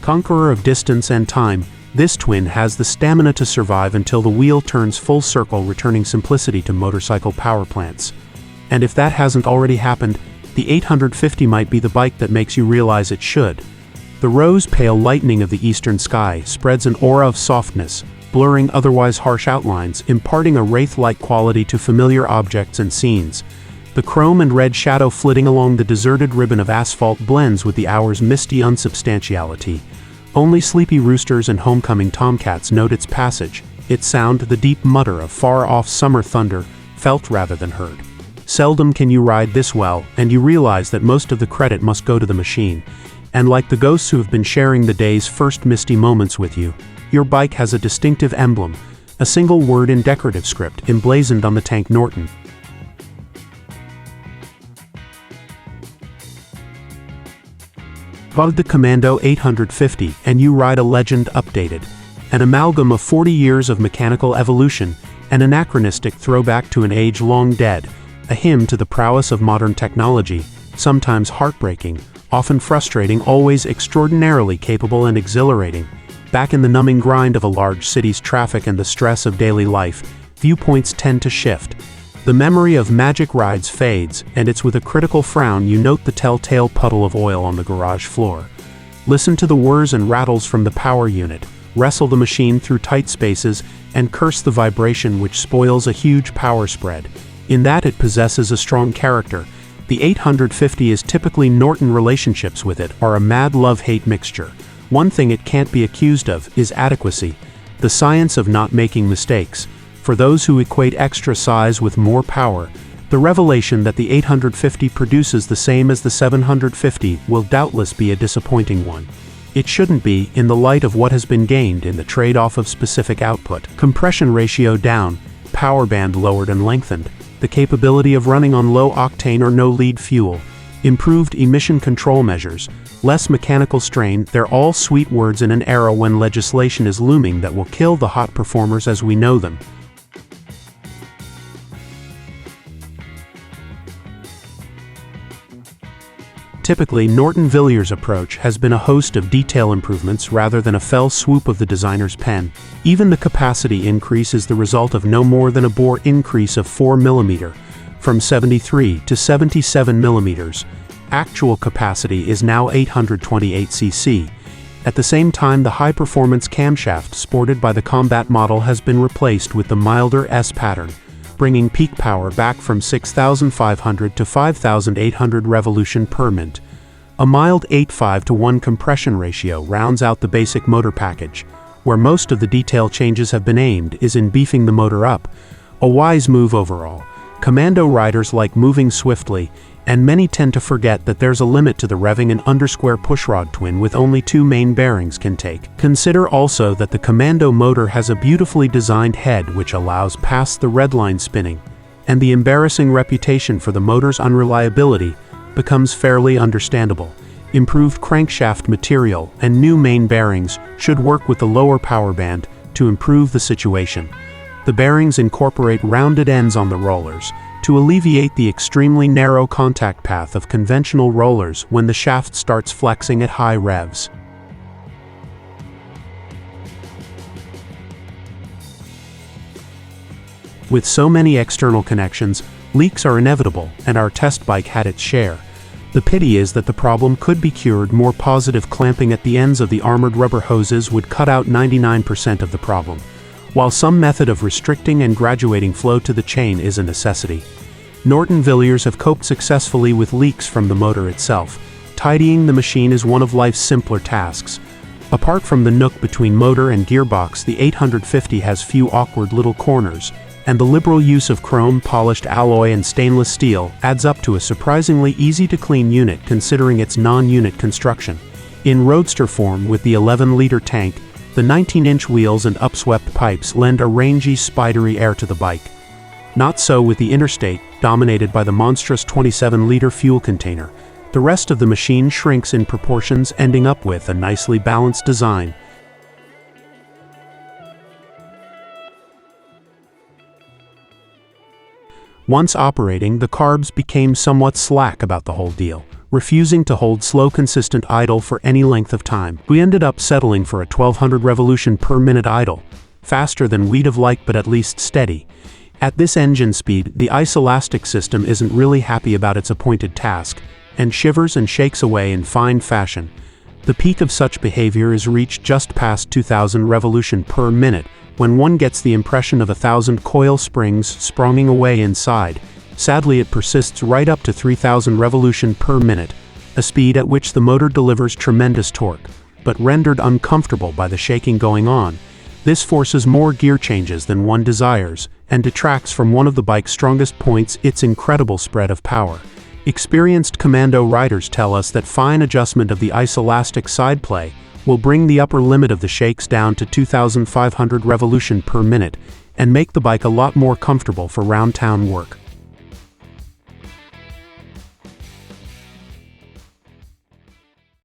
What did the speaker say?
Conqueror of distance and time, this twin has the stamina to survive until the wheel turns full circle, returning simplicity to motorcycle powerplants. And if that hasn't already happened, the 850 might be the bike that makes you realize it should. The rose-pale lightening of the eastern sky spreads an aura of softness, blurring otherwise harsh outlines, imparting a wraith-like quality to familiar objects and scenes. The chrome and red shadow flitting along the deserted ribbon of asphalt blends with the hour's misty unsubstantiality. Only sleepy roosters and homecoming tomcats note its passage, its sound the deep mutter of far-off summer thunder, felt rather than heard. Seldom can you ride this well, and you realize that most of the credit must go to the machine. And like the ghosts who have been sharing the day's first misty moments with you, your bike has a distinctive emblem, a single word in decorative script emblazoned on the tank Norton. Ride the Commando 850 and you ride a legend updated. An amalgam of 40 years of mechanical evolution, an anachronistic throwback to an age long dead, a hymn to the prowess of modern technology, sometimes heartbreaking, often frustrating, always extraordinarily capable and exhilarating. Back in the numbing grind of a large city's traffic and the stress of daily life, viewpoints tend to shift. The memory of magic rides fades, and it's with a critical frown you note the telltale puddle of oil on the garage floor. Listen to the whirs and rattles from the power unit, wrestle the machine through tight spaces, and curse the vibration which spoils a huge power spread. In that it possesses a strong character. The 850 is typically Norton. Relationships with it are a mad love-hate mixture. One thing it can't be accused of is adequacy, the science of not making mistakes. For those who equate extra size with more power, the revelation that the 850 produces the same as the 750 will doubtless be a disappointing one. It shouldn't be, in the light of what has been gained in the trade-off of specific output. Compression ratio down, power band lowered and lengthened, the capability of running on low-octane or no-lead fuel, improved emission control measures, less mechanical strain, they're all sweet words in an era when legislation is looming that will kill the hot performers as we know them. Typically, Norton Villiers' approach has been a host of detail improvements rather than a fell swoop of the designer's pen. Even the capacity increase is the result of no more than a bore increase of 4 mm, from 73 to 77 mm. Actual capacity is now 828 cc. At the same time, the high-performance camshaft sported by the Combat model has been replaced with the milder S pattern, bringing peak power back from 6,500 to 5,800 revolution per minute. A mild 8:5-to-1 compression ratio rounds out the basic motor package. Where most of the detail changes have been aimed is in beefing the motor up. A wise move overall. Commando riders like moving swiftly, and many tend to forget that there's a limit to the revving an undersquare pushrod twin with only 2 main bearings can take. Consider also that the Commando motor has a beautifully designed head which allows past the redline spinning, and the embarrassing reputation for the motor's unreliability becomes fairly understandable. Improved crankshaft material and new main bearings should work with the lower power band to improve the situation. The bearings incorporate rounded ends on the rollers to alleviate the extremely narrow contact path of conventional rollers when the shaft starts flexing at high revs. With so many external connections, leaks are inevitable, and our test bike had its share. The pity is that the problem could be cured. More positive clamping at the ends of the armored rubber hoses would cut out 99% of the problem, while some method of restricting and graduating flow to the chain is a necessity. Norton Villiers have coped successfully with leaks from the motor itself. Tidying the machine is one of life's simpler tasks. Apart from the nook between motor and gearbox, the 850 has few awkward little corners, and the liberal use of chrome, polished alloy and stainless steel adds up to a surprisingly easy-to-clean unit considering its non-unit construction. In roadster form with the 11-liter tank, the 19-inch wheels and upswept pipes lend a rangy, spidery air to the bike. Not so with the interstate, dominated by the monstrous 27-liter fuel container. The rest of the machine shrinks in proportions, ending up with a nicely balanced design. Once operating, the carbs became somewhat slack about the whole deal. refusing to hold slow consistent idle for any length of time. We ended up settling for a 1200 revolution per minute idle, faster than we'd have liked but at least steady. At this engine speed, the ice-elastic system isn't really happy about its appointed task, and shivers and shakes away in fine fashion. The peak of such behavior is reached just past 2000 revolution per minute, when one gets the impression of 1,000 coil springs spronging away inside. Sadly, it persists right up to 3000 revolution per minute, a speed at which the motor delivers tremendous torque, but rendered uncomfortable by the shaking going on. This forces more gear changes than one desires, and detracts from one of the bike's strongest points, its incredible spread of power. Experienced Commando riders tell us that fine adjustment of the ice-elastic side play will bring the upper limit of the shakes down to 2,500 revolution per minute, and make the bike a lot more comfortable for round-town work.